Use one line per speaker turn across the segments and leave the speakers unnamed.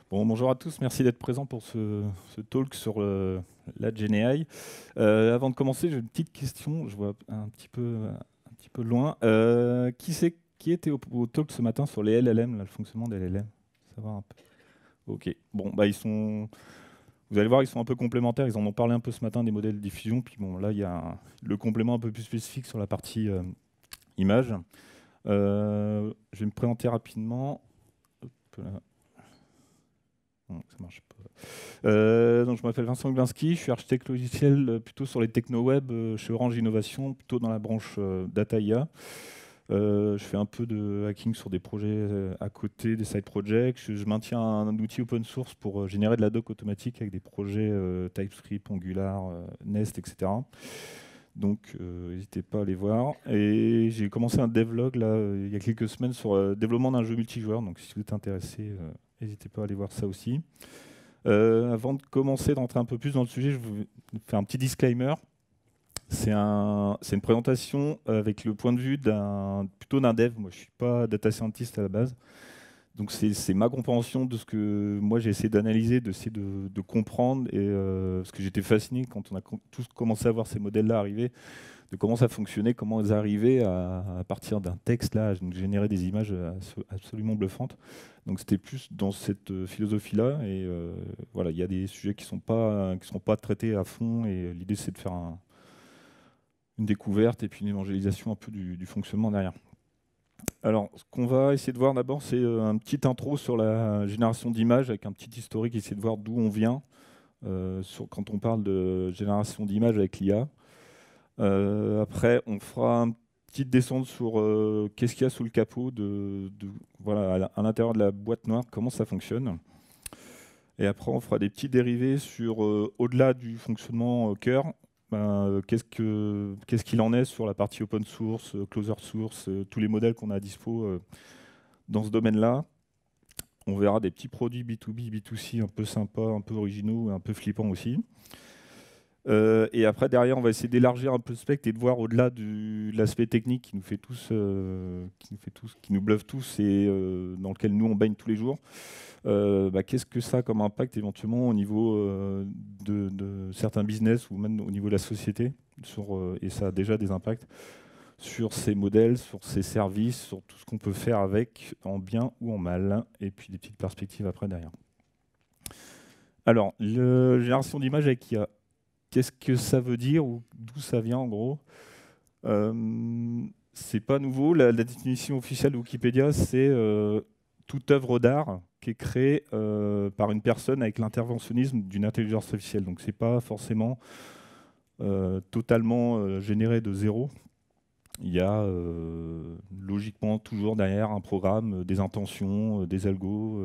Bon, bonjour à tous, merci d'être présents pour ce talk sur la GenAI. Avant de commencer, j'ai une petite question, je vois un petit peu loin. Qui était au talk ce matin sur les LLM, là, le fonctionnement des LLM? Savoir un peu. Ok, bon, bah vous allez voir, ils sont un peu complémentaires, ils en ont parlé un peu ce matin des modèles de diffusion, puis bon, là, il y a le complément un peu plus spécifique sur la partie image. Je vais me présenter rapidement. Hop là. Non, ça marche pas. Donc je m'appelle Vincent Glinski, je suis architecte logiciel plutôt sur les techno-web chez Orange Innovation, plutôt dans la branche Data IA. Je fais un peu de hacking sur des projets à côté, des side projects. Je maintiens un outil open source pour générer de la doc automatique avec des projets TypeScript, Angular, Nest, etc. Donc n'hésitez pas à aller voir. Et j'ai commencé un devlog là, il y a quelques semaines sur le développement d'un jeu multijoueur. Donc si vous êtes intéressé, n'hésitez pas à aller voir ça aussi. Avant de commencer, d'entrer un peu plus dans le sujet, je vous fais un petit disclaimer. C'est une présentation avec le point de vue plutôt d'un dev. Moi, je ne suis pas data scientist à la base. Donc, c'est ma compréhension de ce que moi j'ai essayé d'analyser, d'essayer de comprendre. Et, parce que j'étais fasciné quand on a tous commencé à voir ces modèles-là arriver, de comment ça fonctionnait, comment ils arrivaient à partir d'un texte là, à nous générer des images absolument bluffantes. Donc c'était plus dans cette philosophie-là. Et voilà, il y a des sujets qui sont pas traités à fond. Et l'idée c'est de faire une découverte et puis une évangélisation un peu du fonctionnement derrière. Alors, ce qu'on va essayer de voir d'abord, c'est un petit intro sur la génération d'images avec un petit historique, essayer de voir d'où on vient quand on parle de génération d'images avec l'IA. Après, on fera une petite descente sur qu'est-ce qu'il y a sous le capot voilà, à l'intérieur de la boîte noire, comment ça fonctionne. Et après, on fera des petits dérivés sur, au-delà du fonctionnement cœur, qu'est-ce qu'il en est sur la partie open source, closer source, tous les modèles qu'on a à dispo dans ce domaine-là. On verra des petits produits B2B, B2C un peu sympas, un peu originaux, un peu flippants aussi. Et après, derrière, on va essayer d'élargir un peu le spectre et de voir au-delà de l'aspect technique qui nous bluffe tous et dans lequel nous on baigne tous les jours. Qu'est-ce que ça a comme impact éventuellement au niveau de certains business ou même au niveau de la société et ça a déjà des impacts sur ces modèles, sur ces services, sur tout ce qu'on peut faire avec, en bien ou en mal, et puis des petites perspectives après derrière. Alors, la génération d'images avec IA. Qu'est-ce que ça veut dire ou d'où ça vient en gros? C'est pas nouveau. La définition officielle de Wikipédia, c'est toute œuvre d'art qui est créée par une personne avec l'interventionnisme d'une intelligence artificielle. Donc c'est pas forcément totalement généré de zéro. Il y a logiquement toujours derrière un programme, des intentions, des algos,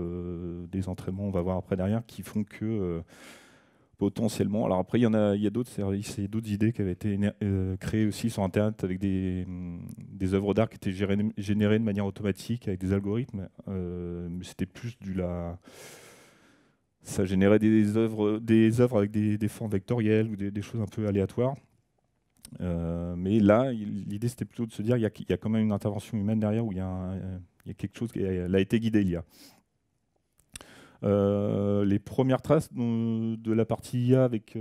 des entraînements, on va voir après derrière, qui font que potentiellement. Alors après, il y a d'autres services et d'autres idées qui avaient été créées aussi sur Internet avec des œuvres d'art qui étaient générées de manière automatique avec des algorithmes. Mais c'était plus ça générait des œuvres avec des formes vectorielles ou des choses un peu aléatoires. Mais là, l'idée c'était plutôt de se dire qu'il y a quand même une intervention humaine derrière où il y a quelque chose qui a été guidé, l'IA. Les premières traces de la partie IA avec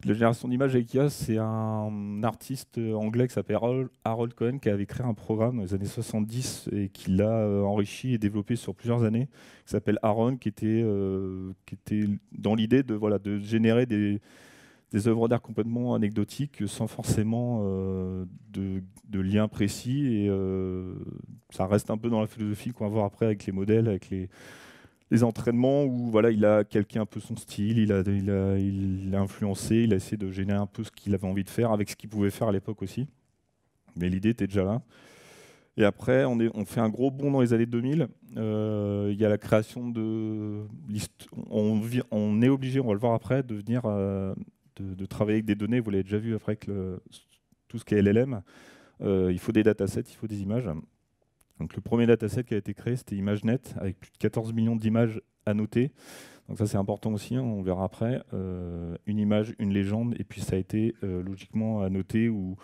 la génération d'images avec IA, c'est un artiste anglais qui s'appelle Harold Cohen qui avait créé un programme dans les années 70 et qui l'a enrichi et développé sur plusieurs années, qui s'appelle Aaron, qui était dans l'idée de générer des œuvres d'art complètement anecdotiques sans forcément de lien précis. Et ça reste un peu dans la philosophie qu'on va voir après avec les modèles, avec les entraînements où voilà, il a calqué un peu son style, il a influencé, il a essayé de générer un peu ce qu'il avait envie de faire avec ce qu'il pouvait faire à l'époque aussi. Mais l'idée était déjà là. Et après, on fait un gros bond dans les années 2000. Il y a la création de... On est obligé, on va le voir après, de venir de travailler avec des données. Vous l'avez déjà vu après avec tout ce qui est LLM. Il faut des datasets, il faut des images. Donc le premier dataset qui a été créé, c'était ImageNet, avec plus de 14 millions d'images annotées. Donc ça c'est important aussi, hein, on verra après. Une image, une légende, et puis ça a été logiquement annoté ou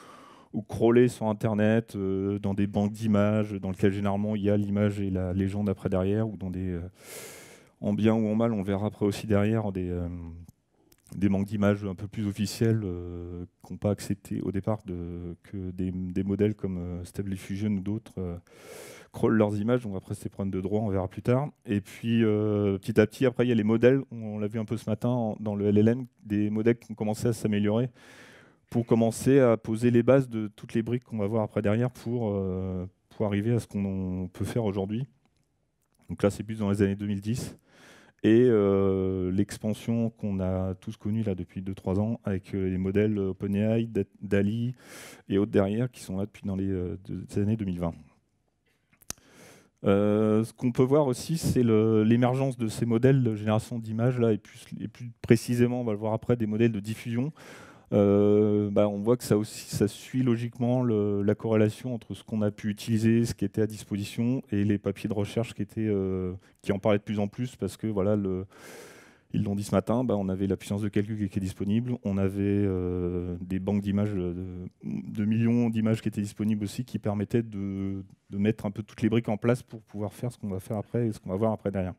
crawlé sur Internet, dans des banques d'images, dans lesquelles généralement il y a l'image et la légende après derrière, ou en bien ou en mal. On verra après aussi derrière des manques d'images un peu plus officiels qui n'ont pas accepté au départ que des modèles comme Stable Diffusion ou d'autres crawlent leurs images. Donc après, c'est des problèmes de droit, on verra plus tard. Et puis, petit à petit, après, il y a les modèles, on l'a vu un peu ce matin dans le LLM, des modèles qui ont commencé à s'améliorer pour commencer à poser les bases de toutes les briques qu'on va voir après derrière pour arriver à ce qu'on peut faire aujourd'hui. Donc là, c'est plus dans les années 2010. Et l'expansion qu'on a tous connue là depuis 2-3 ans avec les modèles OpenAI, DALL-E et autres derrière qui sont là depuis dans les années 2020. Ce qu'on peut voir aussi, c'est l'émergence de ces modèles de génération d'images là, et plus précisément, on va le voir après, des modèles de diffusion. On voit que ça aussi, ça suit logiquement la corrélation entre ce qu'on a pu utiliser, ce qui était à disposition, et les papiers de recherche qui en parlaient de plus en plus, parce que voilà, ils l'ont dit ce matin, on avait la puissance de calcul qui était disponible, on avait des banques d'images, de millions d'images qui étaient disponibles aussi, qui permettaient de mettre un peu toutes les briques en place pour pouvoir faire ce qu'on va faire après et ce qu'on va voir après derrière.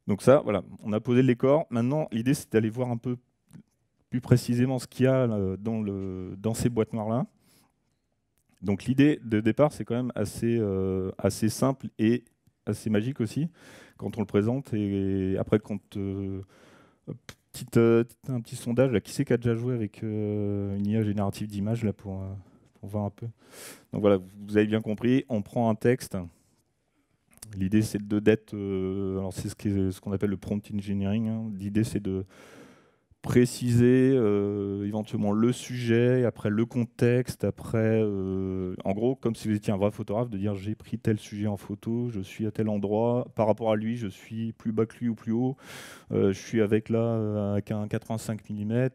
Donc ça, voilà, on a posé le décor. Maintenant, l'idée, c'est d'aller voir un peu plus précisément ce qu'il y a dans ces boîtes noires-là. Donc l'idée de départ, c'est quand même assez simple et assez magique aussi, quand on le présente. Et après, un petit sondage, là, qui c'est qui a déjà joué avec une IA générative d'image là, pour voir un peu. Donc voilà, vous avez bien compris, on prend un texte. L'idée, c'est alors c'est ce qu'on appelle le prompt engineering, hein. L'idée, c'est de préciser éventuellement le sujet, après le contexte, après, en gros, comme si vous étiez un vrai photographe, de dire j'ai pris tel sujet en photo, je suis à tel endroit, par rapport à lui, je suis plus bas que lui ou plus haut, je suis avec un 85 mm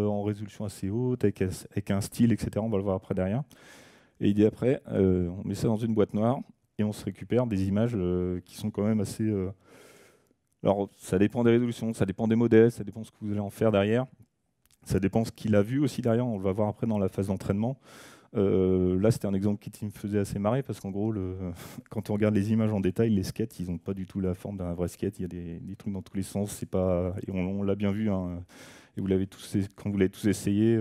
en résolution assez haute, avec un style, etc. On va le voir après derrière. Et l'idée après, on met ça dans une boîte noire et on se récupère des images qui sont quand même assez... alors, ça dépend des résolutions, ça dépend des modèles, ça dépend de ce que vous allez en faire derrière. Ça dépend ce qu'il a vu aussi derrière, on le va voir après dans la phase d'entraînement. Là, c'était un exemple qui me faisait assez marrer parce qu'en gros, quand on regarde les images en détail, les skates, ils n'ont pas du tout la forme d'un vrai skate. Il y a des trucs dans tous les sens. C'est pas, et on l'a bien vu, hein, et quand vous l'avez tous essayé,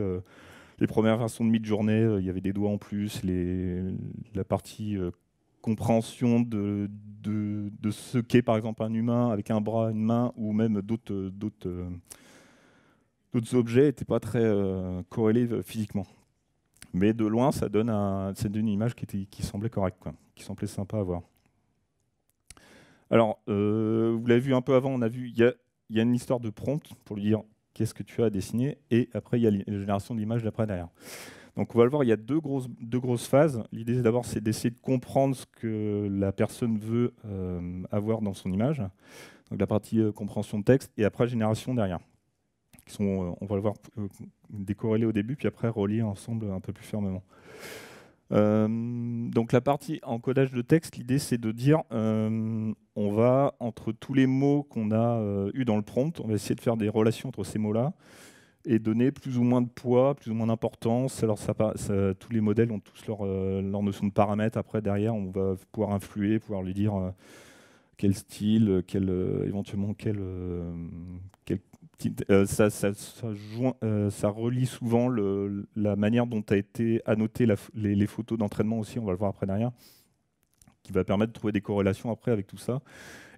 les premières versions de Midjourney, il y avait des doigts en plus, la partie compréhension de ce qu'est par exemple un humain avec un bras, une main ou même d'autres objets n'étaient pas très corrélés physiquement. Mais de loin, ça donne une image qui semblait correcte, quoi, qui semblait sympa à voir. Alors, vous l'avez vu un peu avant, on a vu, il y a une histoire de prompt pour lui dire qu'est-ce que tu as à dessiner, et après il y a la génération d'images d'après derrière. Donc on va le voir, il y a deux grosses phases. L'idée d'abord, c'est d'essayer de comprendre ce que la personne veut avoir dans son image. Donc la partie compréhension de texte, et après génération derrière. Qui sont, on va le voir, décorrélés au début, puis après reliés ensemble un peu plus fermement. Donc la partie encodage de texte, l'idée c'est de dire, on va, entre tous les mots qu'on a eu dans le prompt, on va essayer de faire des relations entre ces mots-là, et donner plus ou moins de poids, plus ou moins d'importance. Alors tous les modèles ont tous leur notion de paramètres. Après, derrière, on va pouvoir influer, pouvoir lui dire quel style, éventuellement quel ça relie souvent la manière dont a été annotée les photos d'entraînement aussi, on va le voir après derrière, qui va permettre de trouver des corrélations après avec tout ça,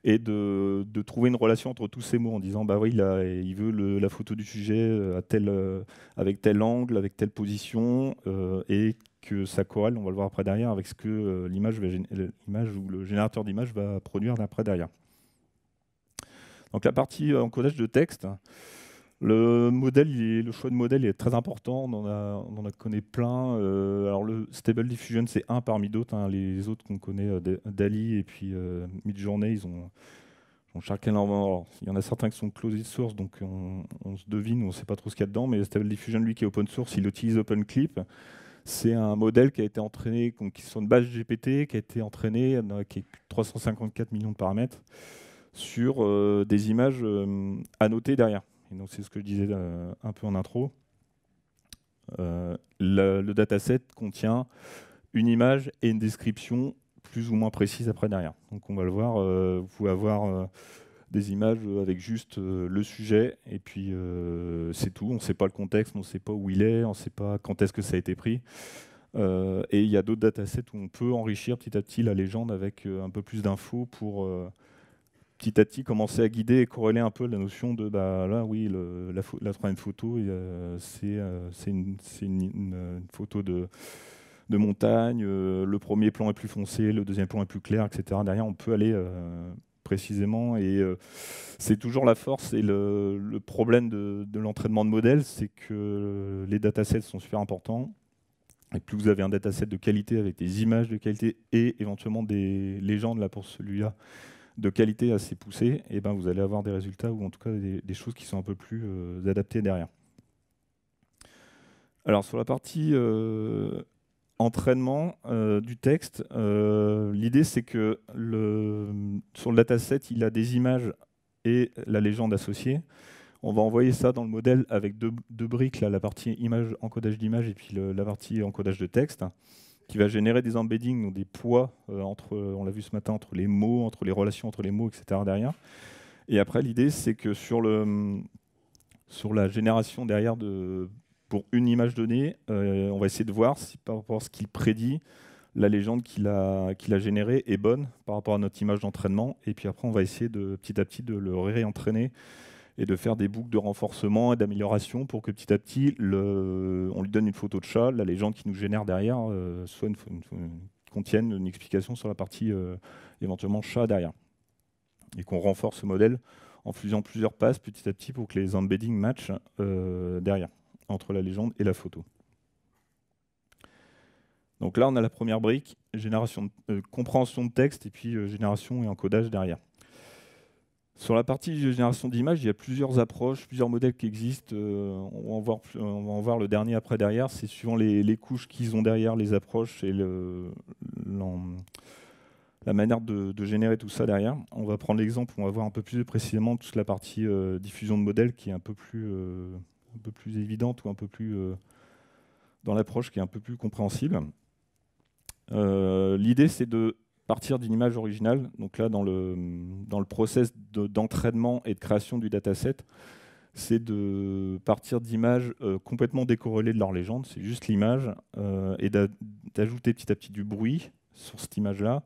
et de trouver une relation entre tous ces mots en disant bah oui, il veut la photo du sujet avec tel angle, avec telle position, et que ça corrèle, on va le voir après derrière, avec ce que l'image ou le générateur d'image va produire après derrière. Donc la partie encodage de texte, le choix de modèle est très important, on en connaît plein. Alors le Stable Diffusion, c'est un parmi d'autres, hein. Les autres qu'on connaît, DALL-E et puis Midjourney, ils ont chacun leur... Alors, il y en a certains qui sont closed source, donc on se devine, on ne sait pas trop ce qu'il y a dedans, mais Stable Diffusion, lui, qui est open source, il utilise OpenClip. C'est un modèle qui a été entraîné, qui est sur une base GPT, qui a été entraîné, qui est 354 millions de paramètres, sur des images annotées derrière. Et donc c'est ce que je disais un peu en intro. Le dataset contient une image et une description plus ou moins précises après derrière. Donc on va le voir, vous pouvez avoir des images avec juste le sujet, et puis c'est tout. On ne sait pas le contexte, on ne sait pas où il est, on ne sait pas quand est-ce que ça a été pris. Et il y a d'autres datasets où on peut enrichir petit à petit la légende avec un peu plus d'infos pour petit à petit commencer à guider et corréler un peu la notion de bah là oui la troisième photo c'est une photo de montagne, le premier plan est plus foncé, le deuxième plan est plus clair, etc. Derrière on peut aller précisément, et c'est toujours la force et le problème de l'entraînement de modèles, c'est que les datasets sont super importants. Et plus vous avez un dataset de qualité avec des images de qualité et éventuellement des légendes, là pour celui-là, de qualité assez poussée, et ben vous allez avoir des résultats ou en tout cas des choses qui sont un peu plus adaptées derrière. Alors sur la partie entraînement du texte, l'idée c'est que sur le dataset, il a des images et la légende associée. On va envoyer ça dans le modèle avec deux briques, là, la partie image, encodage d'image, et puis la partie encodage de texte, qui va générer des embeddings, donc des poids, on l'a vu ce matin, entre les mots, entre les relations entre les mots, etc. derrière. Et après, l'idée, c'est que sur la génération derrière pour une image donnée, on va essayer de voir si par rapport à ce qu'il prédit, la légende qu'il a générée est bonne par rapport à notre image d'entraînement. Et puis après, on va essayer petit à petit de le réentraîner et de faire des boucles de renforcement et d'amélioration pour que petit à petit, on lui donne une photo de chat, la légende qui nous génère derrière contienne une explication sur la partie éventuellement chat derrière. Et qu'on renforce ce modèle en faisant plusieurs passes petit à petit pour que les embeddings matchent derrière, entre la légende et la photo. Donc là, on a la première brique, compréhension de texte, et puis génération et encodage derrière. Sur la partie génération d'images, il y a plusieurs approches, plusieurs modèles qui existent. On va en voir le dernier après derrière. C'est suivant les couches qu'ils ont derrière, les approches et la manière de générer tout ça derrière. On va prendre l'exemple, on va voir un peu plus précisément toute la partie diffusion de modèles qui est un peu plus évidente, ou un peu plus dans l'approche qui est un peu plus compréhensible. L'idée, c'est de partir d'une image originale. Donc là, dans le process d'entraînement et de création du dataset, c'est de partir d'images complètement décorrélées de leur légende. C'est juste l'image, et d'ajouter petit à petit du bruit sur cette image-là,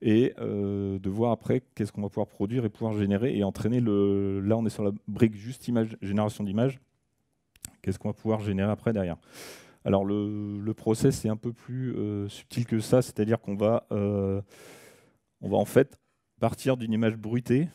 et de voir après qu'est-ce qu'on va pouvoir produire et pouvoir générer et entraîner. Là, on est sur la brique juste génération d'images. Qu'est-ce qu'on va pouvoir générer après derrière? Alors le process est un peu plus subtil que ça, c'est-à-dire qu'on va en fait partir d'une image bruitée.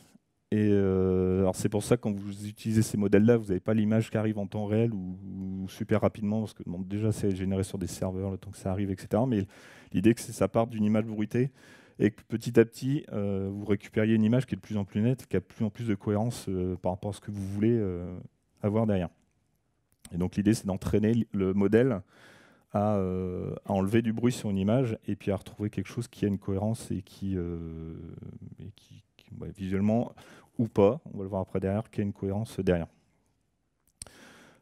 Et alors c'est pour ça que quand vous utilisez ces modèles-là, vous n'avez pas l'image qui arrive en temps réel ou super rapidement, parce que déjà c'est généré sur des serveurs le temps que ça arrive, etc. Mais l'idée, c'est que ça parte d'une image bruitée et que petit à petit, vous récupériez une image qui est de plus en plus nette, qui a de plus en plus de cohérence par rapport à ce que vous voulez avoir derrière. Et donc l'idée, c'est d'entraîner le modèle à enlever du bruit sur une image et puis à retrouver quelque chose qui a une cohérence et qui visuellement ou pas, on va le voir après derrière, qui a une cohérence derrière.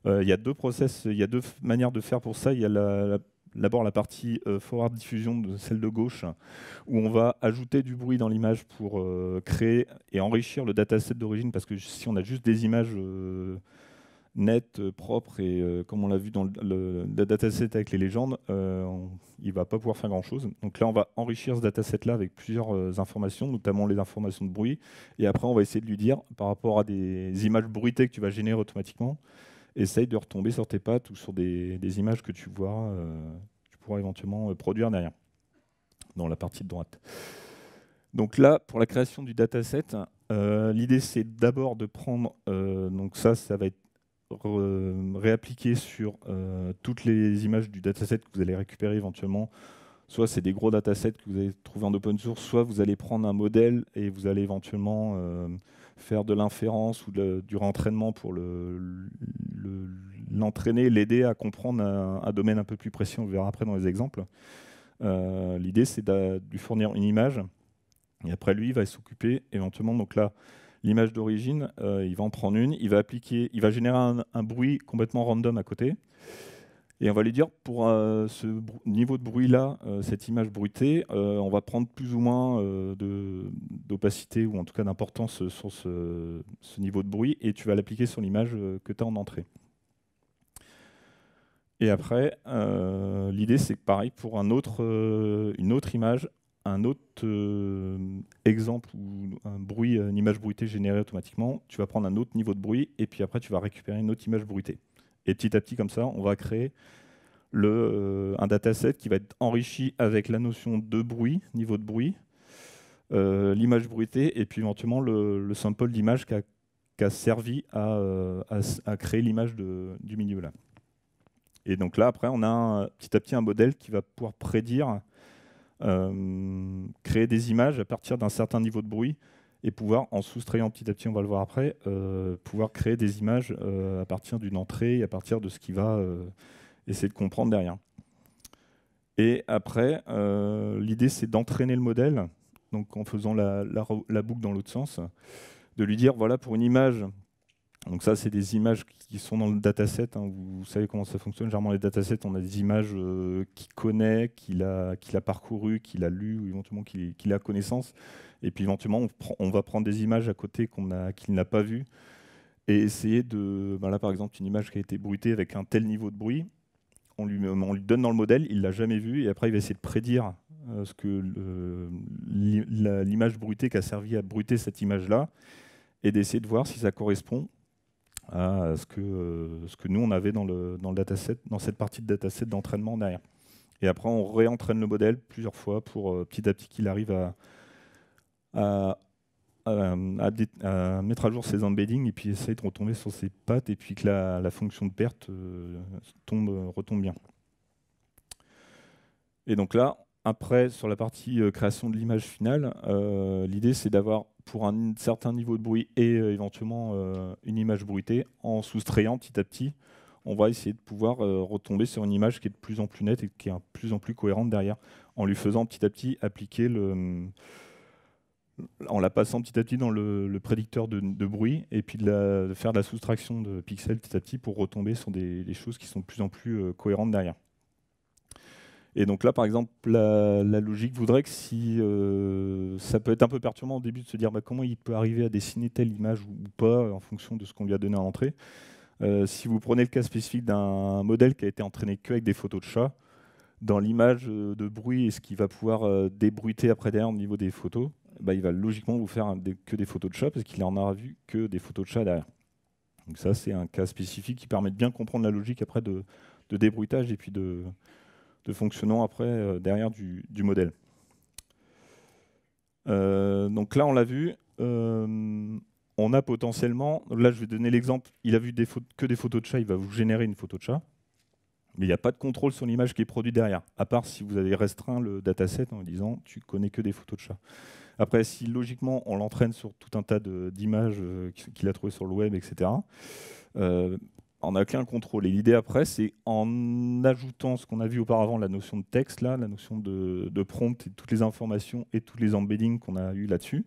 Il y a deux process, il y a deux manières de faire pour ça. Il y a d'abord la partie forward diffusion, celle de gauche, où on va ajouter du bruit dans l'image pour créer et enrichir le dataset d'origine, parce que si on a juste des images net, propre, et comme on l'a vu dans le dataset avec les légendes, il ne va pas pouvoir faire grand-chose. Donc là, on va enrichir ce dataset-là avec plusieurs informations, notamment les informations de bruit. Et après, on va essayer de lui dire, par rapport à des images bruitées que tu vas générer automatiquement, essaye de retomber sur tes pattes ou sur des images que tu pourras éventuellement produire derrière, dans la partie de droite. Donc là, pour la création du dataset, l'idée, c'est d'abord de prendre... donc ça va être réappliquer sur toutes les images du dataset que vous allez récupérer éventuellement. Soit c'est des gros datasets que vous allez trouver en open source, soit vous allez prendre un modèle et vous allez éventuellement faire de l'inférence ou du réentraînement pour l'entraîner, l'aider à comprendre un domaine un peu plus précis. On le verra après dans les exemples. L'idée, c'est de lui fournir une image, et après lui, il va s'occuper éventuellement. Donc là, l'image d'origine, il va en prendre une, il va générer un bruit complètement random à côté. Et on va lui dire, pour ce niveau de bruit-là, cette image bruitée, on va prendre plus ou moins d'opacité, ou en tout cas d'importance sur ce niveau de bruit, et tu vas l'appliquer sur l'image que tu as en entrée. Et après, l'idée, c'est que pareil, pour une autre image, un autre exemple ou une image bruitée générée automatiquement, tu vas prendre un autre niveau de bruit, et puis après, tu vas récupérer une autre image bruitée. Et petit à petit, comme ça, on va créer un dataset qui va être enrichi avec la notion de bruit, niveau de bruit, l'image bruitée, et puis éventuellement le sample d'image qui a servi à créer l'image du milieu là. Et donc là, après, on a petit à petit un modèle qui va pouvoir prédire, créer des images à partir d'un certain niveau de bruit, et pouvoir, en soustrayant petit à petit, on va le voir après, pouvoir créer des images à partir d'une entrée et à partir de ce qui va essayer de comprendre derrière. Et après, l'idée, c'est d'entraîner le modèle, donc en faisant la boucle dans l'autre sens, de lui dire, voilà, pour une image, donc ça, c'est des images qui sont dans le dataset, hein, vous savez comment ça fonctionne, généralement les datasets, on a des images qu'il connaît, qu'il a parcouru, qu'il a lu, ou éventuellement qu'il a connaissance, et puis éventuellement, on va prendre des images à côté qu'il n'a pas vues, et essayer de, là par exemple, une image qui a été bruitée avec un tel niveau de bruit, on lui donne dans le modèle, il ne l'a jamais vu, et après il va essayer de prédire ce que l'image bruitée qui a servi à bruiter cette image-là, et d'essayer de voir si ça correspond à ce que nous on avait dans le dataset, dans cette partie de dataset d'entraînement derrière. Et après on réentraîne le modèle plusieurs fois pour petit à petit qu'il arrive à mettre à jour ses embeddings et puis essayer de retomber sur ses pattes et puis que la fonction de perte retombe bien. Et donc là, après, sur la partie création de l'image finale, l'idée c'est d'avoir pour un certain niveau de bruit et éventuellement une image bruitée, en soustrayant petit à petit, on va essayer de pouvoir retomber sur une image qui est de plus en plus nette et qui est de plus en plus cohérente derrière, en lui faisant petit à petit appliquer en la passant petit à petit dans le prédicteur de bruit, et puis de faire de la soustraction de pixels petit à petit pour retomber sur des choses qui sont de plus en plus cohérentes derrière. Et donc là, par exemple, la logique voudrait que si ça peut être un peu perturbant au début de se dire comment il peut arriver à dessiner telle image ou pas en fonction de ce qu'on lui a donné en entrée. Si vous prenez le cas spécifique d'un modèle qui a été entraîné qu'avec des photos de chats, dans l'image de bruit et ce qu'il va pouvoir débruiter après derrière au niveau des photos, il va logiquement vous faire que des photos de chats parce qu'il n'en aura vu que des photos de chats derrière. Donc ça, c'est un cas spécifique qui permet de bien comprendre la logique après de débruitage et puis de fonctionnement après derrière du modèle. Donc là, on l'a vu. On a potentiellement, là je vais donner l'exemple, il a vu que des photos de chat, il va vous générer une photo de chat. Mais il n'y a pas de contrôle sur l'image qui est produite derrière, à part si vous avez restreint le dataset en disant tu connais que des photos de chat. Après, si logiquement on l'entraîne sur tout un tas d'images qu'il a trouvées sur le web, etc., on n'a qu'un contrôle. Et l'idée après, c'est en ajoutant ce qu'on a vu auparavant, la notion de texte, là, la notion de prompt et toutes les informations et tous les embeddings qu'on a eu là-dessus,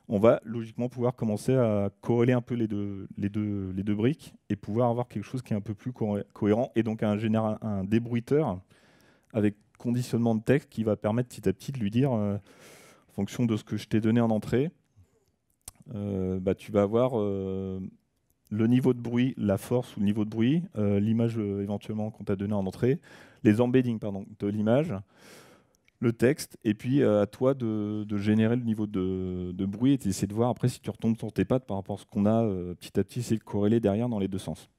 on va logiquement pouvoir commencer à corréler un peu les deux briques et pouvoir avoir quelque chose qui est un peu plus cohérent, et donc un débruiteur avec conditionnement de texte qui va permettre petit à petit de lui dire, en fonction de ce que je t'ai donné en entrée, tu vas avoir le niveau de bruit, la force ou le niveau de bruit, l'image éventuellement qu'on t'a donné en entrée, les embeddings de l'image, le texte, et puis à toi de générer le niveau de bruit et d'essayer de voir après si tu retombes sur tes pattes par rapport à ce qu'on a petit à petit, essayer de corréler derrière dans les deux sens.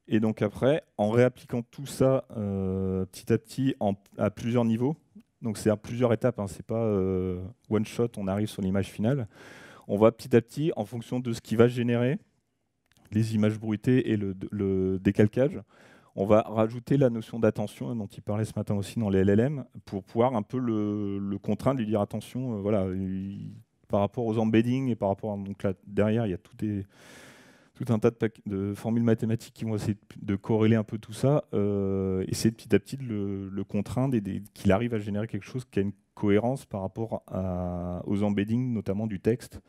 Et donc après, en réappliquant tout ça petit à petit à plusieurs niveaux, donc c'est à plusieurs étapes, hein, c'est pas one shot, on arrive sur l'image finale, on va petit à petit, en fonction de ce qui va générer les images bruitées et le décalcage, on va rajouter la notion d'attention dont il parlait ce matin aussi dans les LLM pour pouvoir un peu le contraindre, lui dire attention, voilà, par rapport aux embeddings et par rapport donc là derrière il y a tout un tas de formules mathématiques qui vont essayer de corréler un peu tout ça, essayer petit à petit de le contraindre et qu'il arrive à générer quelque chose qui a une cohérence par rapport aux embeddings, notamment du texte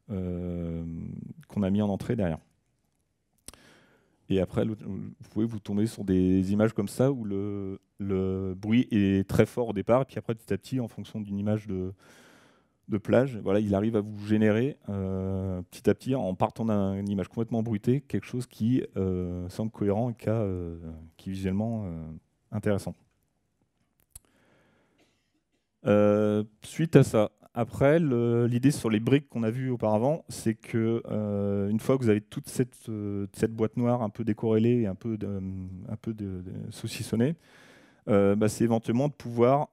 qu'on a mis en entrée derrière. Et après, vous pouvez vous tomber sur des images comme ça où le bruit est très fort au départ, et puis après, petit à petit, en fonction d'une image de plage, voilà, il arrive à vous générer petit à petit, en partant d'une image complètement bruitée, quelque chose qui semble cohérent et qui est visuellement intéressant. Suite à ça, après, l'idée sur les briques qu'on a vues auparavant, c'est que une fois que vous avez toute cette boîte noire un peu décorrélée et un peu saucissonnée, bah, c'est éventuellement de pouvoir,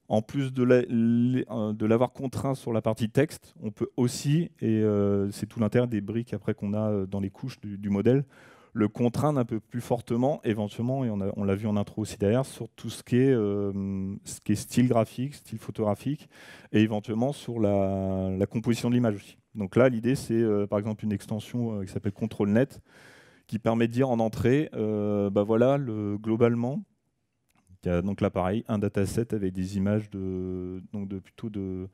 en plus de l'avoir contraint sur la partie texte, on peut aussi, et c'est tout l'intérêt des briques après qu'on a dans les couches du modèle, le contraindre un peu plus fortement, éventuellement, et on l'a vu en intro aussi derrière, sur tout ce qui est style graphique, style photographique, et éventuellement sur la composition de l'image aussi. Donc là, l'idée, c'est par exemple une extension qui s'appelle ControlNet, qui permet de dire en entrée, bah voilà, globalement, il y a donc là pareil, un dataset avec des images plutôt de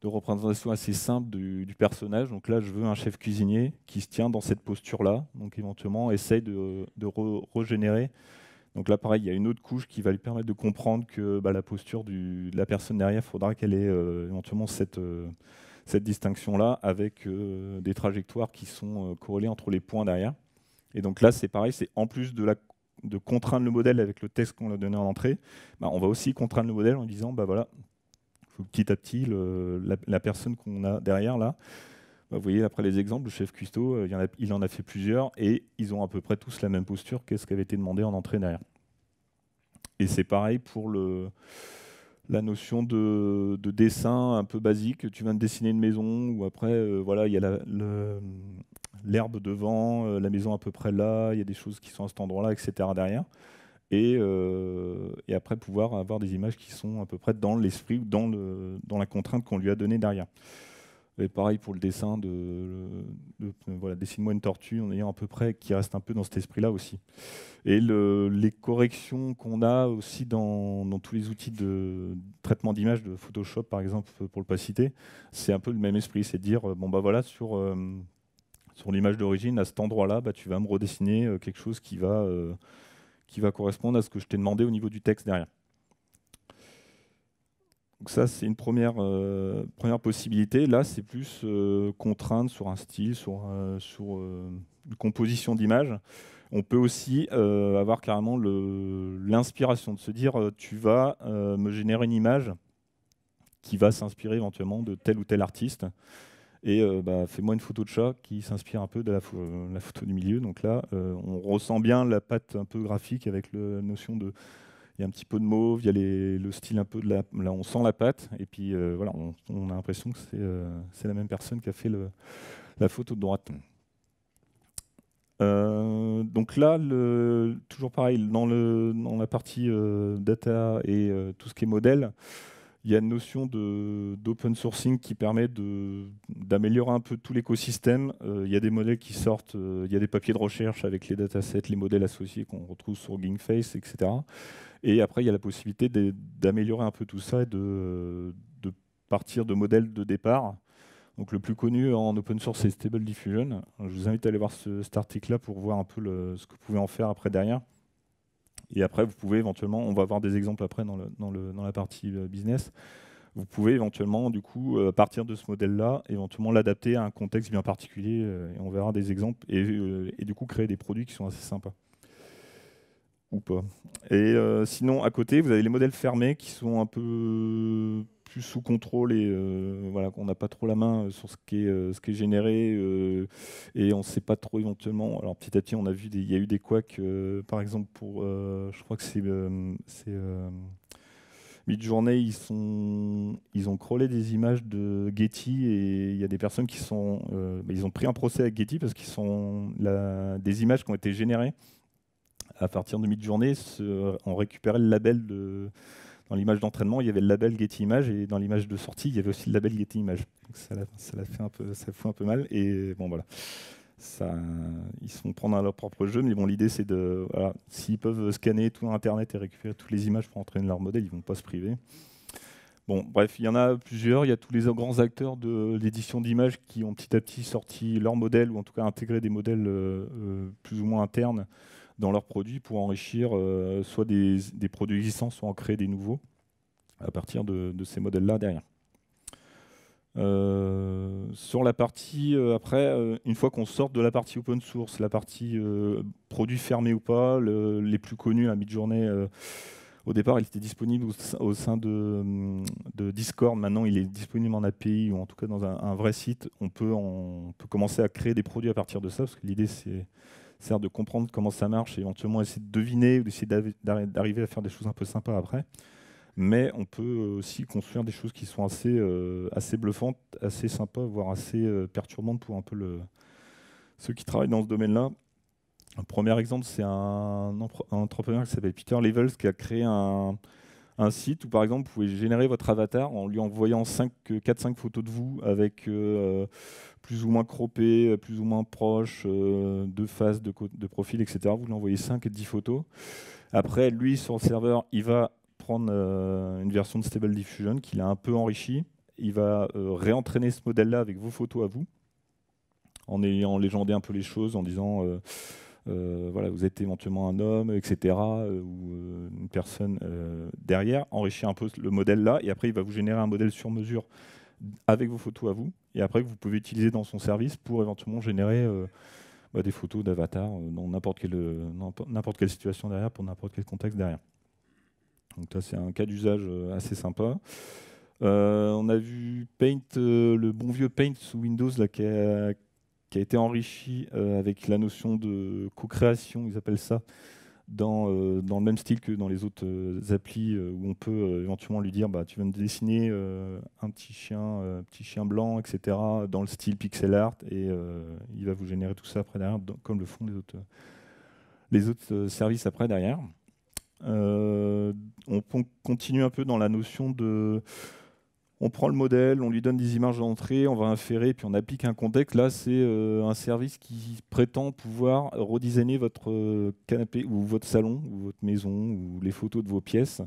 représentation assez simple du personnage. Donc là, je veux un chef cuisinier qui se tient dans cette posture-là. Donc éventuellement, essaye de régénérer. Donc là, pareil, il y a une autre couche qui va lui permettre de comprendre que bah, la posture de la personne derrière, il faudra qu'elle ait éventuellement cette distinction-là avec des trajectoires qui sont corrélées entre les points derrière. Et donc là, c'est pareil, c'est en plus de contraindre le modèle avec le texte qu'on a donné en entrée, bah, on va aussi contraindre le modèle en disant, bah voilà, faut petit à petit, la personne qu'on a derrière là, bah, vous voyez après les exemples, le chef cuistot, il en a fait plusieurs et ils ont à peu près tous la même posture qu'est-ce qui avait été demandé en entrée derrière. Et c'est pareil pour la notion de dessin un peu basique. Tu viens de dessiner une maison où après, voilà, il y a l'herbe devant, la maison à peu près là, il y a des choses qui sont à cet endroit-là, etc. derrière. Et après pouvoir avoir des images qui sont à peu près dans l'esprit ou dans la contrainte qu'on lui a donnée derrière. Et pareil pour le dessin voilà, dessine-moi une tortue en ayant à peu près qui reste un peu dans cet esprit-là aussi. Et les corrections qu'on a aussi dans tous les outils de traitement d'image de Photoshop par exemple, pour le pas citer, c'est un peu le même esprit, c'est de dire bon bah voilà sur l'image d'origine à cet endroit-là, bah, tu vas me redessiner quelque chose qui va correspondre à ce que je t'ai demandé au niveau du texte derrière. Donc ça, c'est une première possibilité. Là, c'est plus contrainte sur un style, sur une composition d'image. On peut aussi avoir carrément l'inspiration de se dire tu vas me générer une image qui va s'inspirer éventuellement de tel ou tel artiste. Et bah, fais-moi une photo de chat qui s'inspire un peu de la photo du milieu. Donc là, on ressent bien la patte un peu graphique avec la notion de... Il y a un petit peu de mauve, il y a le style un peu de là, on sent la patte. Et puis voilà, on a l'impression que c'est la même personne qui a fait la photo de droite. Donc là, toujours pareil, dans la partie data et tout ce qui est modèle, il y a une notion d'open sourcing qui permet d'améliorer un peu tout l'écosystème. Il y a des modèles qui sortent, il y a des papiers de recherche avec les datasets, les modèles associés qu'on retrouve sur GingFace, etc. Et après, il y a la possibilité d'améliorer un peu tout ça et de partir de modèles de départ. Donc le plus connu en open source, c'est Stable Diffusion. Je vous invite à aller voir cet article-là pour voir un peu ce que vous pouvez en faire après derrière. Et après, vous pouvez éventuellement, on va avoir des exemples après dans la partie business, vous pouvez éventuellement, du coup, à partir de ce modèle-là, éventuellement l'adapter à un contexte bien particulier, et on verra des exemples, et du coup créer des produits qui sont assez sympas. Ou pas. Et sinon, à côté, vous avez les modèles fermés qui sont un peu plus sous contrôle et voilà, qu'on n'a pas trop la main sur ce qui est généré et on ne sait pas trop éventuellement. Alors petit à petit, on a vu il y a eu des couacs, par exemple pour, je crois que c'est Midjourney, ils ont crawlé des images de Getty et il y a des personnes qui ils ont pris un procès avec Getty parce qu'ils sont des images qui ont été générées à partir de Midjourney, on récupérait le label dans l'image d'entraînement, il y avait le label Getty Images et dans l'image de sortie, il y avait aussi le label Getty Images. Donc ça fout un peu mal. Et bon voilà, ils se font prendre à leur propre jeu, mais bon l'idée c'est voilà, s'ils peuvent scanner tout Internet et récupérer toutes les images pour entraîner leur modèle, ils vont pas se priver. Bon, bref, il y en a plusieurs. Il y a tous les grands acteurs de l'édition d'images qui ont petit à petit sorti leurs modèles, ou en tout cas intégré des modèles plus ou moins internes dans leurs produits pour enrichir soit des produits existants, soit en créer des nouveaux à partir de ces modèles-là derrière. Sur la partie, après, une fois qu'on sort de la partie open source, la partie produits fermés ou pas, les plus connus, la Midjourney, au départ, il était disponible au sein de Discord. Maintenant, il est disponible en API ou en tout cas dans un vrai site. On peut commencer à créer des produits à partir de ça, parce que l'idée, c'est de comprendre comment ça marche et éventuellement essayer de deviner ou d'essayer d'arriver à faire des choses un peu sympas après. Mais on peut aussi construire des choses qui sont assez bluffantes, assez sympas, voire assez perturbantes pour un peu ceux qui travaillent dans ce domaine-là. Un premier exemple, c'est un entrepreneur qui s'appelle Peter Levels qui a créé un site où, par exemple, vous pouvez générer votre avatar en lui envoyant 4-5 photos de vous avec plus ou moins croppées, plus ou moins proches, de face, de profil, etc. Vous lui envoyez 5 et 10 photos. Après, lui, sur le serveur, il va prendre une version de Stable Diffusion qu'il a un peu enrichie. Il va réentraîner ce modèle-là avec vos photos à vous, en ayant légendé un peu les choses, en disant voilà, vous êtes éventuellement un homme, etc., ou une personne derrière, enrichir un peu le modèle là, et après il va vous générer un modèle sur mesure avec vos photos à vous, et après que vous pouvez utiliser dans son service pour éventuellement générer des photos d'avatar dans n'importe quelle situation derrière, pour n'importe quel contexte derrière. Donc ça, c'est un cas d'usage assez sympa. On a vu Paint, le bon vieux Paint sous Windows là, qui a été enrichi avec la notion de co-création, ils appellent ça, dans le même style que dans les autres applis où on peut éventuellement lui dire tu vas me dessiner un petit chien blanc, etc., dans le style pixel art, et il va vous générer tout ça après derrière, comme le font les autres services après derrière. On continue un peu dans la notion de... On prend le modèle, on lui donne des images d'entrée, on va inférer, puis on applique un contexte. Là, c'est un service qui prétend pouvoir redesigner votre canapé ou votre salon ou votre maison ou les photos de vos pièces.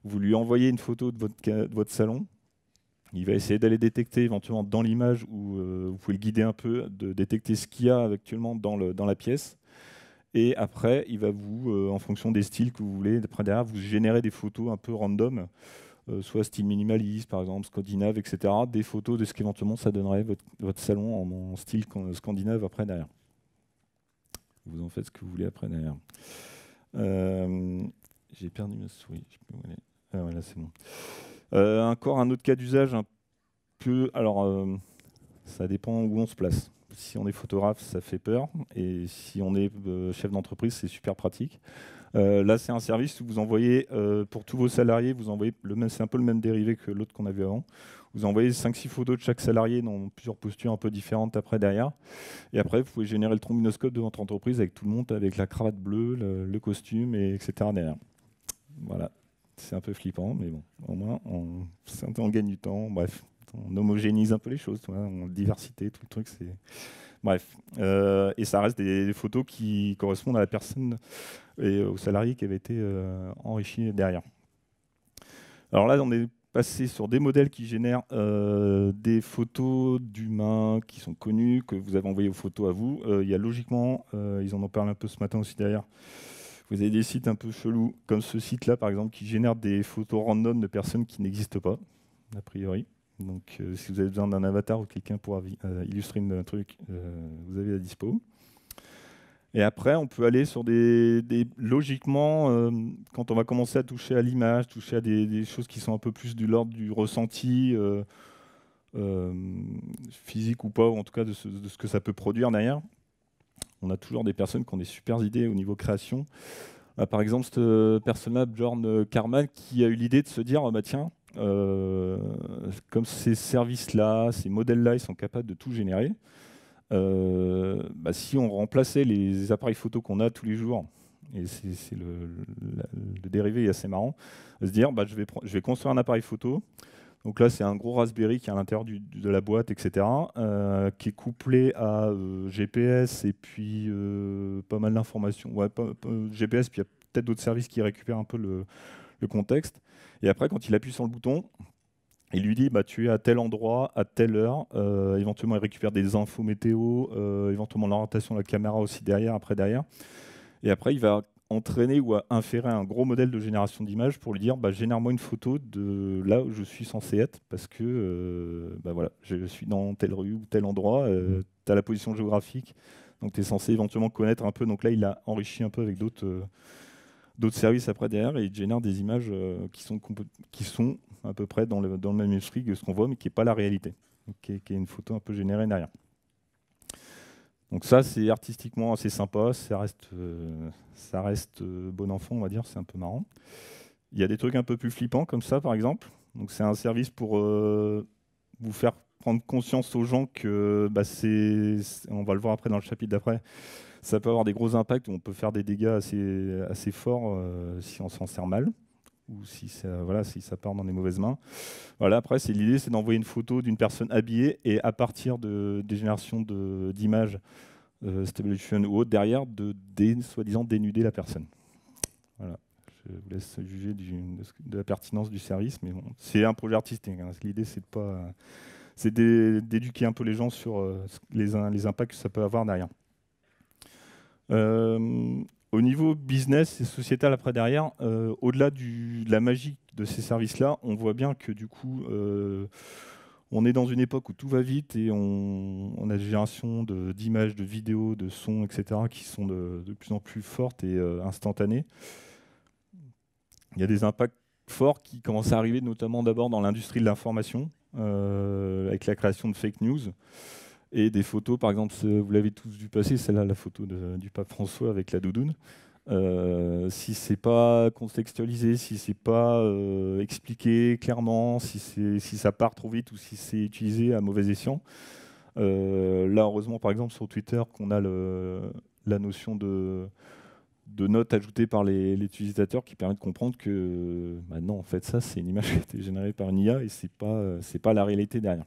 Vous lui envoyez une photo de votre salon. Il va essayer d'aller détecter éventuellement dans l'image, ou vous pouvez le guider un peu, de détecter ce qu'il y a actuellement dans la pièce. Et après, il va vous, en fonction des styles que vous voulez, après derrière, vous générez des photos un peu random, soit style minimaliste, par exemple, scandinave, etc. Des photos de ce qu'éventuellement ça donnerait votre salon en style scandinave après derrière. Vous en faites ce que vous voulez après derrière. J'ai perdu ma souris. Je sais plus où elle est. Ah ouais, là c'est bon. Encore un autre cas d'usage un peu... Alors, ça dépend où on se place. Si on est photographe, ça fait peur. Et si on est chef d'entreprise, c'est super pratique. Là, c'est un service où vous envoyez, pour tous vos salariés, vous envoyez c'est un peu le même dérivé que l'autre qu'on a vu avant. Vous envoyez 5-6 photos de chaque salarié dans plusieurs postures un peu différentes après derrière. Et après, vous pouvez générer le trombinoscope de votre entreprise avec tout le monde, avec la cravate bleue, le costume, etc. derrière. Voilà. C'est un peu flippant, mais bon, au moins, on gagne du temps. Bref, on homogénise un peu les choses, on diversité, tout le truc, c'est... Bref, et ça reste des photos qui correspondent à la personne et aux salariés qui avaient été enrichis derrière. Alors là, on est passé sur des modèles qui génèrent des photos d'humains qui sont connus, que vous avez envoyées aux photos à vous. Il y a logiquement, ils en ont parlé un peu ce matin aussi derrière, vous avez des sites un peu chelous, comme ce site-là par exemple, qui génère des photos random de personnes qui n'existent pas, a priori. Donc si vous avez besoin d'un avatar ou quelqu'un pour illustrer un truc, vous avez la dispo. Et après, on peut aller sur logiquement, quand on va commencer à toucher à l'image, toucher à des choses qui sont un peu plus de l'ordre du ressenti, physique ou pas, ou en tout cas de ce que ça peut produire derrière. On a toujours des personnes qui ont des super idées au niveau création. Par exemple, cette personne-là, Bjorn Karman, qui a eu l'idée de se dire, tiens, comme ces services-là, ces modèles-là, ils sont capables de tout générer, si on remplaçait les appareils photo qu'on a tous les jours, et c'est le dérivé est assez marrant, de se dire, je vais construire un appareil photo. Donc là, c'est un gros Raspberry qui est à l'intérieur de la boîte, etc., qui est couplé à GPS et puis pas mal d'informations. Ouais, GPS, puis il y a peut-être d'autres services qui récupèrent un peu le contexte. Et après, quand il appuie sur le bouton, Il lui dit, bah, tu es à tel endroit, à telle heure, éventuellement il récupère des infos météo, éventuellement l'orientation de la caméra aussi derrière, après derrière. Et après, il va entraîner ou inférer un gros modèle de génération d'images pour lui dire, bah, génère-moi une photo de là où je suis censé être, parce que bah, voilà, je suis dans telle rue ou tel endroit, tu as la position géographique, donc tu es censé éventuellement connaître un peu. Donc là, il a enrichi un peu avec d'autres services après derrière, et il génère des images qui sont à peu près dans le même esprit que ce qu'on voit, mais qui n'est pas la réalité, donc qui est une photo un peu générée derrière. Donc ça, c'est artistiquement assez sympa, ça reste bon enfant, on va dire, c'est un peu marrant. Il y a des trucs un peu plus flippants comme ça, par exemple. Donc c'est un service pour vous faire prendre conscience aux gens que, bah, on va le voir après dans le chapitre d'après, ça peut avoir des gros impacts, où on peut faire des dégâts assez forts si on s'en sert mal, ou si ça part dans des mauvaises mains. Voilà, après, l'idée, c'est d'envoyer une photo d'une personne habillée, et à partir des générations d'images, Stable Diffusion ou autre, derrière, soi-disant dénuder la personne. Voilà. Je vous laisse juger de la pertinence du service, mais bon, c'est un projet artistique. Hein. L'idée, c'est d'éduquer un peu les gens sur les impacts que ça peut avoir derrière. Au niveau business et sociétal après derrière, au-delà de la magie de ces services-là, on voit bien que du coup, on est dans une époque où tout va vite, et on a des générations d'images, de vidéos, de sons, etc., qui sont de plus en plus fortes et instantanées. Il y a des impacts forts qui commencent à arriver, notamment d'abord dans l'industrie de l'information, avec la création de fake news. Et des photos, par exemple, vous l'avez tous vu passer, celle-là, la photo du pape François avec la doudoune. Si c'est pas contextualisé, si c'est pas expliqué clairement, si ça part trop vite, ou si c'est utilisé à mauvais escient. Là, heureusement, par exemple, sur Twitter, qu'on a la notion de notes ajoutées par les utilisateurs, qui permet de comprendre que maintenant, en fait, ça, c'est une image qui a été générée par une IA, et c'est pas la réalité derrière.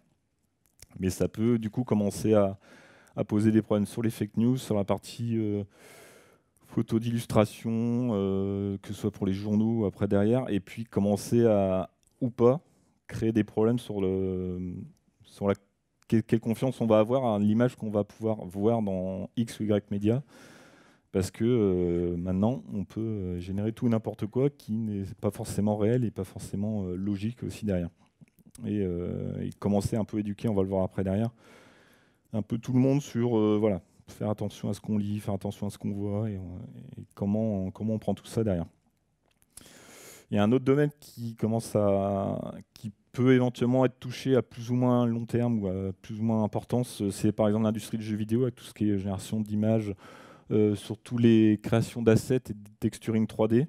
Mais ça peut du coup commencer à poser des problèmes sur les fake news, sur la partie photo d'illustration, que ce soit pour les journaux ou après derrière, et puis commencer à, ou pas, créer des problèmes sur quelle confiance on va avoir à l'image qu'on va pouvoir voir dans X ou Y média, parce que maintenant on peut générer tout n'importe quoi qui n'est pas forcément réel et pas forcément logique aussi derrière. Et commencer un peu à éduquer, on va le voir après derrière, un peu tout le monde sur voilà, faire attention à ce qu'on lit, faire attention à ce qu'on voit, et comment on prend tout ça derrière. Il y a un autre domaine qui peut éventuellement être touché à plus ou moins long terme ou à plus ou moins importance, c'est par exemple l'industrie du jeu vidéo, avec tout ce qui est génération d'images, sur tous les créations d'assets et de texturing 3D.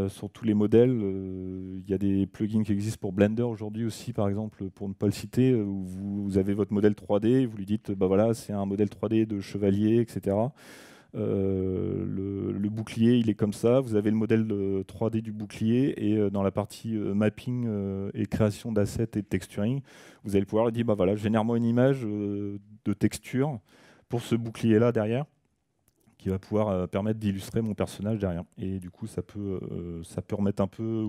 Sur tous les modèles, il y a des plugins qui existent pour Blender aujourd'hui aussi, par exemple, pour ne pas le citer, où vous avez votre modèle 3D, vous lui dites, bah voilà, c'est un modèle 3D de chevalier, etc. Le bouclier, il est comme ça. Vous avez le modèle 3D du bouclier, et dans la partie mapping et création d'assets et de texturing, vous allez pouvoir lui dire, bah voilà, génère-moi une image de texture pour ce bouclier-là derrière, qui va pouvoir permettre d'illustrer mon personnage derrière. Et du coup, ça peut remettre un peu...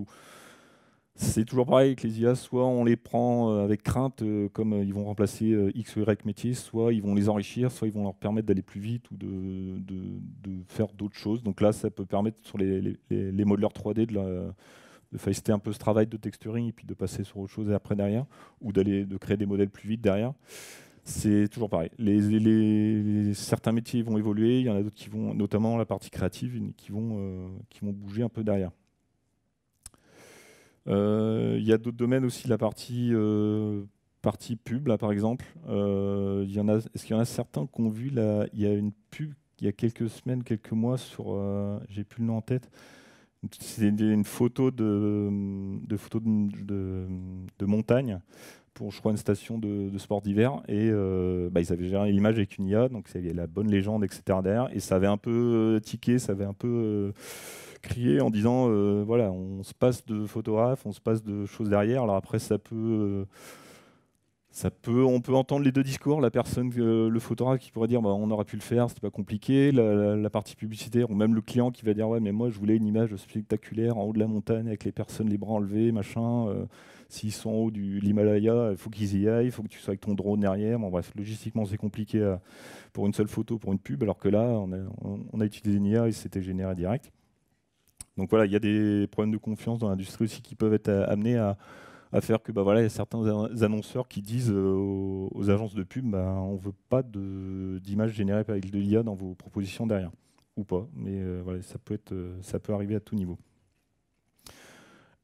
C'est toujours pareil avec les IA, soit on les prend avec crainte, comme ils vont remplacer X ou Y métiers, soit ils vont les enrichir, soit ils vont leur permettre d'aller plus vite ou de faire d'autres choses. Donc là, ça peut permettre sur les modeleurs 3D de faciliter un peu ce travail de texturing, et puis de passer sur autre chose après derrière, ou de créer des modèles plus vite derrière. C'est toujours pareil. Certains métiers vont évoluer, il y en a d'autres qui vont, notamment la partie créative, qui vont bouger un peu derrière. Il y a d'autres domaines aussi, la partie pub, là, par exemple. Est-ce qu'il y en a certains qui ont vu, il y a une pub il y a quelques semaines, quelques mois, j'ai plus le nom en tête. C'est une photo de montagne pour, je crois, une station de sport d'hiver, et ils avaient géré l'image avec une IA, donc il y avait la bonne légende, etc. derrière, et ça avait un peu tiqué, ça avait un peu crié en disant voilà, on se passe de photographe, on se passe de choses derrière. Alors après, on peut entendre les deux discours, la personne, le photographe qui pourrait dire bah, on aurait pu le faire, c'était pas compliqué, la partie publicitaire, ou même le client qui va dire ouais, mais moi je voulais une image spectaculaire en haut de la montagne avec les personnes, les bras enlevés, machin, s'ils sont en haut de l'Himalaya, il faut qu'ils y aillent, il faut que tu sois avec ton drone derrière. Bon, bref, logistiquement, c'est compliqué pour une seule photo, pour une pub, alors que là, on a utilisé une IA et c'était généré direct. Donc voilà, il y a des problèmes de confiance dans l'industrie aussi qui peuvent être amenés à faire que bah voilà, il y a certains annonceurs qui disent aux agences de pub, bah, on ne veut pas d'images générées avec de l'IA dans vos propositions derrière, ou pas, mais voilà, ça peut arriver à tout niveau.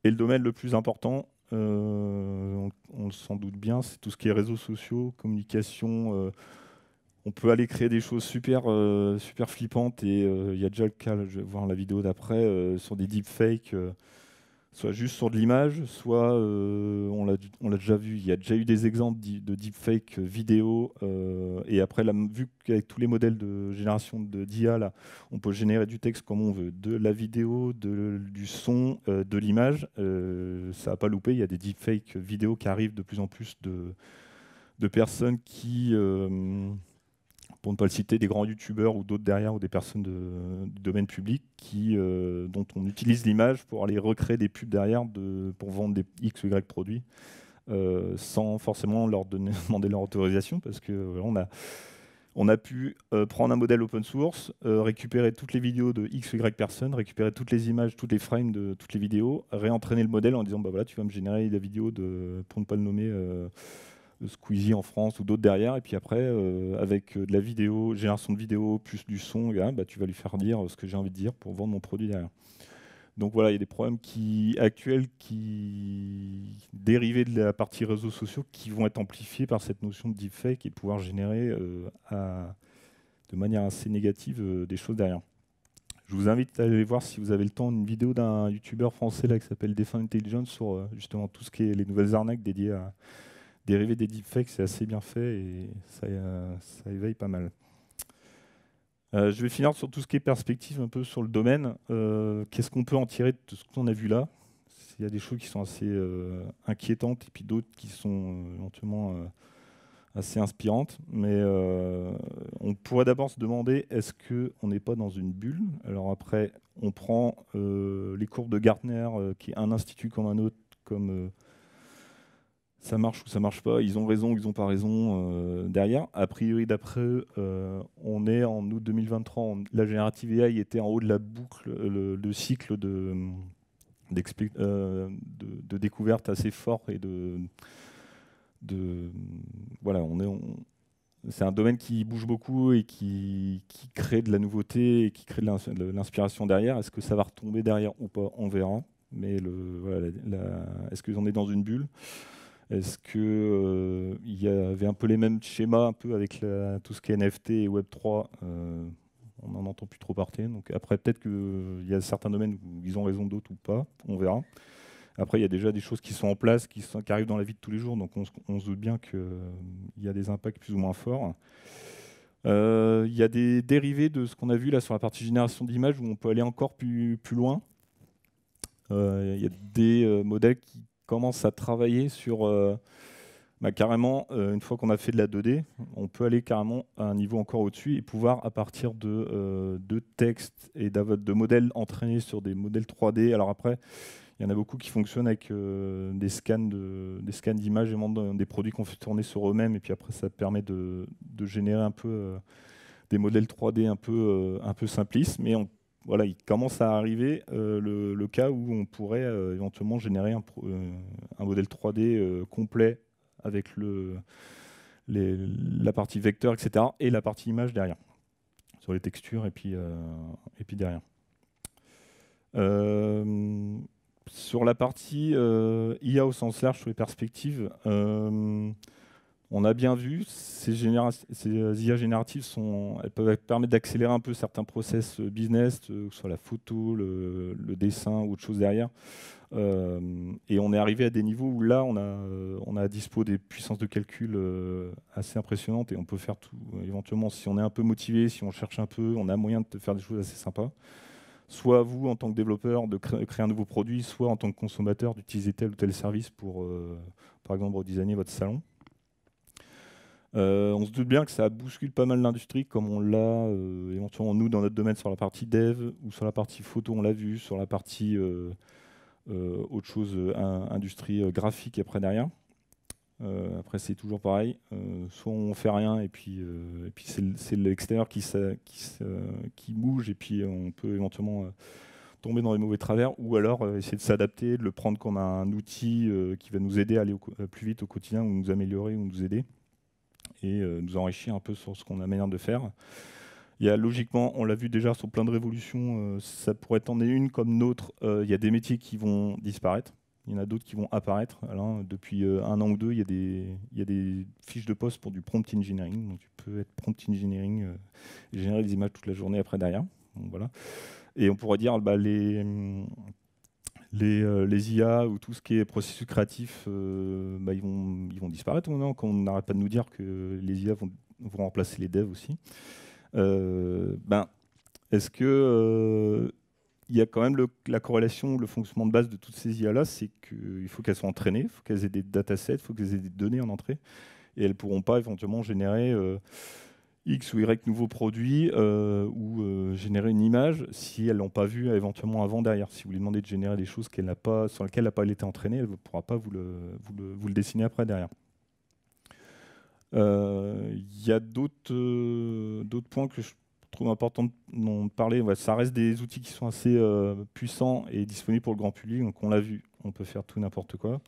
Et le domaine le plus important, on s'en doute bien, c'est tout ce qui est réseaux sociaux, communication. On peut aller créer des choses super, super flippantes et il y a déjà le cas, je vais voir la vidéo d'après, sur des deepfakes, soit juste sur de l'image, soit on l'a déjà vu, il y a déjà eu des exemples de deepfake vidéo et après, vu qu'avec tous les modèles de génération d'IA, là, on peut générer du texte comme on veut, de la vidéo, du son, de l'image, ça n'a pas loupé, il y a des deepfakes vidéo qui arrivent de plus en plus de personnes qui pour ne pas le citer, des grands youtubeurs ou d'autres derrière, ou des personnes du domaine public dont on utilise l'image pour aller recréer des pubs derrière pour vendre des X ou Y produits sans forcément leur demander leur autorisation parce que on a pu prendre un modèle open source, récupérer toutes les vidéos de X ou Y personnes, récupérer toutes les images, toutes les frames de toutes les vidéos, réentraîner le modèle en disant bah voilà, tu vas me générer la vidéo pour ne pas le nommer Squeezie en France ou d'autres derrière, et puis après, avec de la vidéo, génération de vidéo, plus du son, bah, tu vas lui faire dire ce que j'ai envie de dire pour vendre mon produit derrière. Donc voilà, il y a des problèmes actuels qui dérivés de la partie réseaux sociaux qui vont être amplifiés par cette notion de deepfake et de pouvoir générer de manière assez négative des choses derrière. Je vous invite à aller voir, si vous avez le temps, une vidéo d'un youtubeur français là, qui s'appelle Defend Intelligence sur justement tout ce qui est les nouvelles arnaques dédiées à dérivé des deepfakes, c'est assez bien fait et ça éveille pas mal. Je vais finir sur tout ce qui est perspective un peu sur le domaine. Qu'est-ce qu'on peut en tirer de tout ce qu'on a vu là? Il y a des choses qui sont assez inquiétantes et puis d'autres qui sont éventuellement assez inspirantes. Mais on pourrait d'abord se demander, est-ce qu'on n'est pas dans une bulle? Alors après, on prend les courbes de Gartner, qui est un institut comme un autre, comme ça marche ou ça marche pas, ils ont raison ou ils n'ont pas raison derrière. A priori, d'après eux, on est en août 2023, la générative AI était en haut de la boucle, le cycle de découverte assez fort et voilà, c'est un domaine qui bouge beaucoup et qui crée de la nouveauté et qui crée de l'inspiration derrière. Est-ce que ça va retomber derrière ou pas? On verra. Mais voilà, est-ce qu'on est dans une bulle? Est-ce qu'il y avait un peu les mêmes schémas un peu avec tout ce qui est NFT et Web3 on n'en entend plus trop parler. Donc après, peut-être qu'il y a certains domaines où ils ont raison, d'autres ou pas. On verra. Après, il y a déjà des choses qui sont en place, qui arrivent dans la vie de tous les jours. Donc on se doute bien qu'il y a des impacts plus ou moins forts. Il y a des dérivés de ce qu'on a vu là sur la partie génération d'images où on peut aller encore plus loin. Il y a des modèles qui commence à travailler sur carrément, une fois qu'on a fait de la 2D, on peut aller carrément à un niveau encore au-dessus et pouvoir, à partir de textes et de modèles entraînés sur des modèles 3D. Alors après, il y en a beaucoup qui fonctionnent avec des scans d'images et des produits qu'on fait tourner sur eux-mêmes. Et puis après, ça permet de générer un peu des modèles 3D un peu simplistes. Mais voilà, il commence à arriver le cas où on pourrait éventuellement générer un modèle 3D complet avec la partie vecteur, etc. et la partie image derrière, sur les textures et puis derrière. Sur la partie IA au sens large, sur les perspectives, on a bien vu, ces IA génératives, elles peuvent permettre d'accélérer un peu certains process business, que ce soit la photo, le dessin ou autre chose derrière. Et on est arrivé à des niveaux où là, on a à dispo des puissances de calcul assez impressionnantes et on peut faire tout. Éventuellement, si on est un peu motivé, si on cherche un peu, on a moyen de faire des choses assez sympas. Soit vous, en tant que développeur, de créer un nouveau produit, soit en tant que consommateur, d'utiliser tel ou tel service pour, par exemple, redesigner votre salon. On se doute bien que ça bouscule pas mal l'industrie, comme on l'a éventuellement nous dans notre domaine sur la partie dev ou sur la partie photo, on l'a vu, sur la partie autre chose, industrie graphique après derrière. Après c'est toujours pareil, soit on fait rien et puis c'est l'extérieur qui bouge et puis on peut éventuellement tomber dans les mauvais travers, ou alors essayer de s'adapter, de le prendre comme un outil qui va nous aider à aller plus vite au quotidien, ou nous améliorer, ou nous aider, et nous enrichir un peu sur ce qu'on a manière de faire. Il y a logiquement, on l'a vu déjà sur plein de révolutions, ça pourrait être en une comme l'autre, il y a des métiers qui vont disparaître, il y en a d'autres qui vont apparaître. Alors, depuis 1 an ou 2, il y a des fiches de poste pour du prompt engineering, donc tu peux être prompt engineering et générer des images toute la journée après derrière. Donc, voilà. Et on pourrait dire bah, les IA ou tout ce qui est processus créatif, bah, ils vont disparaître maintenant, quand on n'arrête pas de nous dire que les IA vont remplacer les devs aussi. Ben, est-ce que il y a quand même la corrélation, le fonctionnement de base de toutes ces IA-là, c'est qu'il faut qu'elles soient entraînées, il faut qu'elles aient des datasets, il faut qu'elles aient des données en entrée, et elles ne pourront pas éventuellement générer X ou Y nouveaux produits ou générer une image si elles ne l'ont pas vu éventuellement avant derrière. Si vous lui demandez de générer des choses sur lesquelles elle n'a pas été entraînée, elle ne pourra pas vous le dessiner après derrière. Il y a d'autres points que je trouve important de parler. Ouais, ça reste des outils qui sont assez puissants et disponibles pour le grand public. Donc on l'a vu, on peut faire tout n'importe quoi.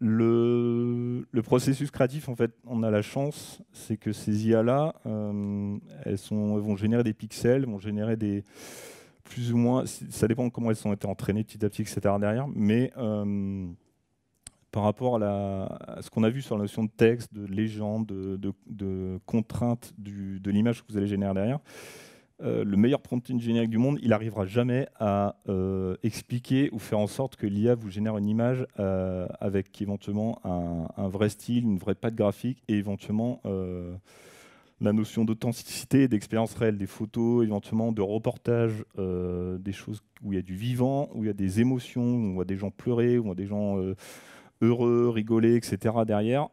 Le processus créatif, en fait, on a la chance, c'est que ces IA-là, elles vont générer des pixels, vont générer des plus ou moins, ça dépend de comment elles ont été entraînées petit à petit, etc. derrière, mais par rapport à ce qu'on a vu sur la notion de texte, de légende, de contrainte de l'image que vous allez générer derrière, le meilleur prompt engineering du monde, il n'arrivera jamais à expliquer ou faire en sorte que l'IA vous génère une image avec éventuellement un vrai style, une vraie patte graphique, et éventuellement la notion d'authenticité et d'expérience réelle, des photos, éventuellement de reportages, des choses où il y a du vivant, où il y a des émotions, où on voit des gens pleurer, où on voit des gens heureux, rigoler, etc. derrière.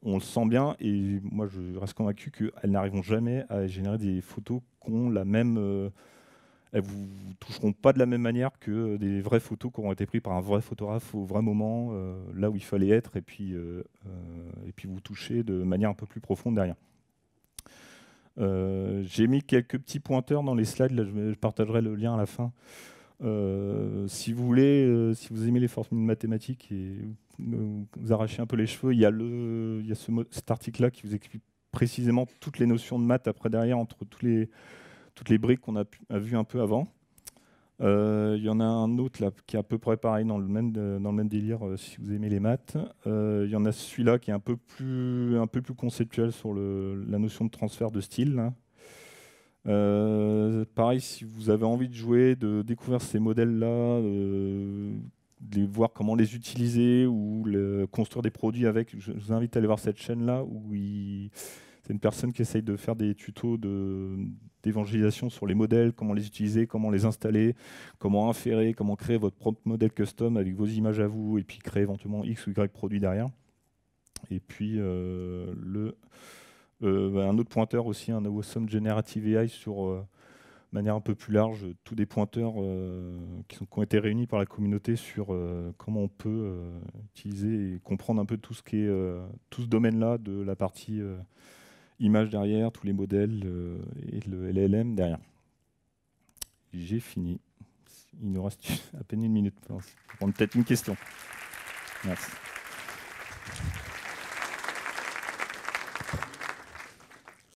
On le sent bien, et moi je reste convaincu qu'elles n'arriveront jamais à générer des photos qui ont la même... elles vous toucheront pas de la même manière que des vraies photos qui auront été prises par un vrai photographe au vrai moment, là où il fallait être, et puis vous toucher de manière un peu plus profonde derrière. J'ai mis quelques petits pointeurs dans les slides, là je partagerai le lien à la fin. Si vous voulez, si vous aimez les formules mathématiques et vous arrachez un peu les cheveux, il y a cet article-là qui vous explique précisément toutes les notions de maths après derrière entre toutes les briques qu'on a vues un peu avant. Il y en a un autre là, qui est à peu près pareil dans le même délire si vous aimez les maths. Il y en a celui-là qui est un peu plus conceptuel sur la notion de transfert de style, là. Pareil, si vous avez envie de jouer, de découvrir ces modèles-là, de voir comment les utiliser ou construire des produits avec, je vous invite à aller voir cette chaîne-là où c'est une personne qui essaye de faire des tutos d'évangélisation sur les modèles, comment les utiliser, comment les installer, comment inférer, comment créer votre propre modèle custom avec vos images à vous, et puis créer éventuellement X ou Y produits derrière. Et puis un autre pointeur aussi, un Awesome Generative AI sur manière un peu plus large, tous des pointeurs qui ont été réunis par la communauté sur comment on peut utiliser et comprendre un peu tout ce domaine-là de la partie image derrière, tous les modèles et le LLM derrière. J'ai fini. Il nous reste à peine 1 minute pour prendre peut-être une question. Merci.